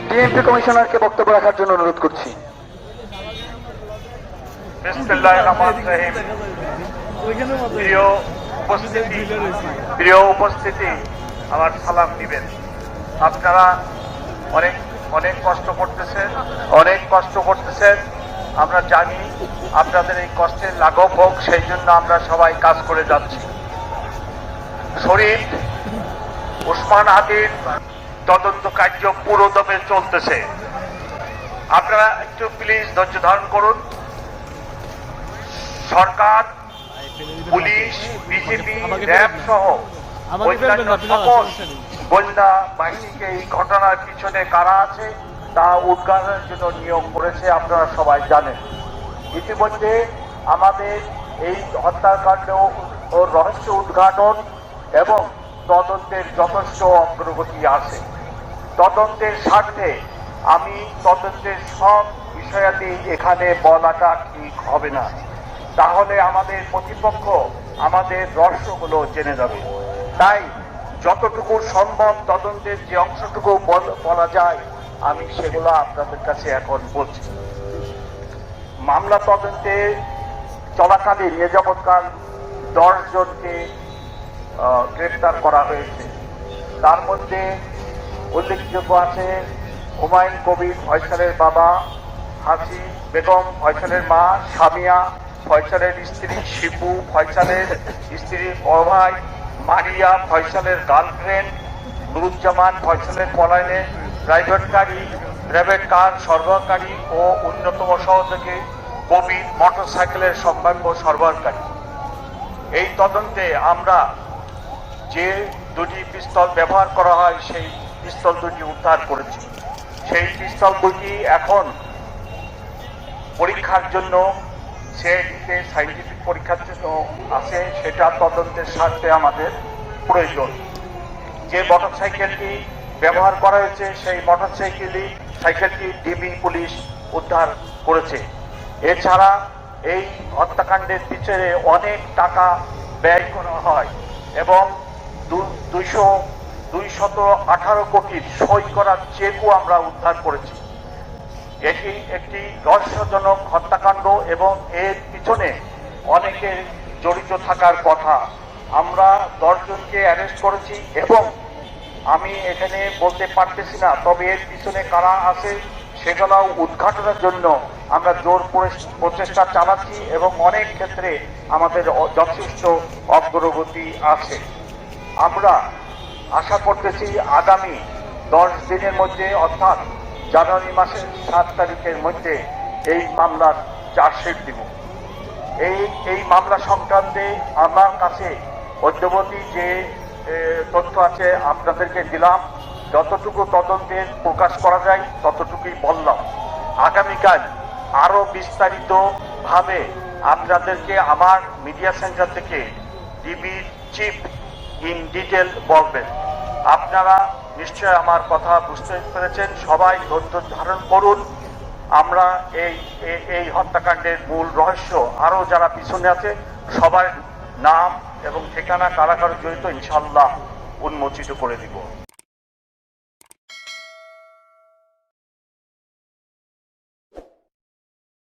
DMP কমিশনারকে বক্তব্য রাখার জন্য অনুরোধ করছি। বিসমিল্লাহির রহমানির রহিম। প্রিয় উপস্থিতি, আমার সালাম দিবেন। আপনারা অনেক অনেক কষ্ট করতেছেন, আমরা জানি। আপনাদের এই কষ্টের লাঘব হোক, সেই জন্য আমরা সবাই কাজ করে যাচ্ছি। শরীফ ওসমান হাদির তদন্ত কার্য পুরোদমে চলতেছে। আপনারা একটু প্লিজ ধৈর্য ধারণ করুন। সরকার, পুলিশ, বিজেপি, র্যাব সহ অন্যান্য সকল গোয়েন্দা বাহিনীকে এই ঘটনার পিছনে কারা আছে তা উদ্ঘাটনের জন্য নিয়োগ করেছে, আপনারা সবাই জানেন। ইতিমধ্যে আমাদের এই হত্যাকাণ্ড ও রহস্য উদ্ঘাটন এবং তদন্তের যথেষ্ট অগ্রগতি আছে। তদন্তের স্বার্থে আমি তদন্তের সব বিষয়াদি এখানে বলাটা ঠিক হবে না, তাহলে আমাদের প্রতিপক্ষ আমাদের রহস্যগুলো জেনে যাবে। তাই যতটুকু সম্ভব তদন্তের যে অংশটুকু বলা যায় আমি সেগুলো আপনাদের কাছে এখন বলছি। মামলা তদন্তে চলাকালীন এ যাবৎকাল 10 জনকে গ্রেফতার করা হয়েছে। তার মধ্যে উল্লেখযোগ্য আছে হুমায়ুন কবির ফয়সালের বাবা, হাসি বেগম ফয়সালের মা, সামিয়া ফয়সালের স্ত্রী, শিবু ফয়সালের স্ত্রীর বড় ভাই, মারিয়া ফয়সালের গার্লফ্রেন্ড, নুরুজ্জামান ফয়সালের পলায়নে প্রাইভেট কার সরবরাহকারী ও অন্যতম সহযোগী কবির মোটরসাইকেলের সম্ভাব্য সরবরাহকারী। এই তদন্তে আমরা যে দুটি পিস্তল ব্যবহার করা হয় সেই পিস্তল দুটি উদ্ধার করেছি। সেই পিস্তল দুটি এখন পরীক্ষার জন্য সাইন্টিফিক পরীক্ষার জন্য আছে, সেটা তদন্তের স্বার্থে আমাদের প্রয়োজন। যে মোটরসাইকেলটি ব্যবহার করা হয়েছে সেই সাইকেলটি ডিবি পুলিশ উদ্ধার করেছে। এছাড়া এই হত্যাকাণ্ডের পিছনে অনেক টাকা ব্যয় করা হয় এবং 218 কোটির সই করা চেকও আমরা উদ্ধার করেছি। এটি একটি রহস্যজনক হত্যাকাণ্ড এবং এর পিছনে অনেকের জড়িত থাকার কথা। আমরা 10 জনকে অ্যারেস্ট করেছি এবং আমি এখানে বলতে পারতেছি না, তবে এর পিছনে কারা আছে সেগুলো উদ্ঘাটনের জন্য আমরা জোর প্রচেষ্টা চালাচ্ছি এবং অনেক ক্ষেত্রে আমাদের যথেষ্ট অগ্রগতি আছে। আমরা আশা করতেছি আগামী 10 দিনের মধ্যে, অর্থাৎ জানুয়ারি মাসের 7 তারিখের মধ্যে এই মামলার চার্জশিট দিব। এই মামলা সংক্রান্তে আমার কাছে অদ্যবধি যে তথ্য আছে আপনাদেরকে দিলাম। যতটুকু তদন্তের প্রকাশ করা যায় ততটুকুই বললাম। আগামীকাল আরো বিস্তারিত ভাবে আপনাদেরকে আমার মিডিয়া সেন্টার থেকে ডিবির চিফ ইন ডিটেল বলবেন। আপনারা নিশ্চয় আমার কথা বুঝতে পেরেছেন। সবাই ধৈর্য ধারণ করুন। আমরা এই হত্যাকাণ্ডের মূল রহস্য, আরো যারা পিছনে আছে সবার নাম এবং ঠিকানা কারা কারা জড়িত ইনশাআল্লাহ উন্মোচিত করে দিব।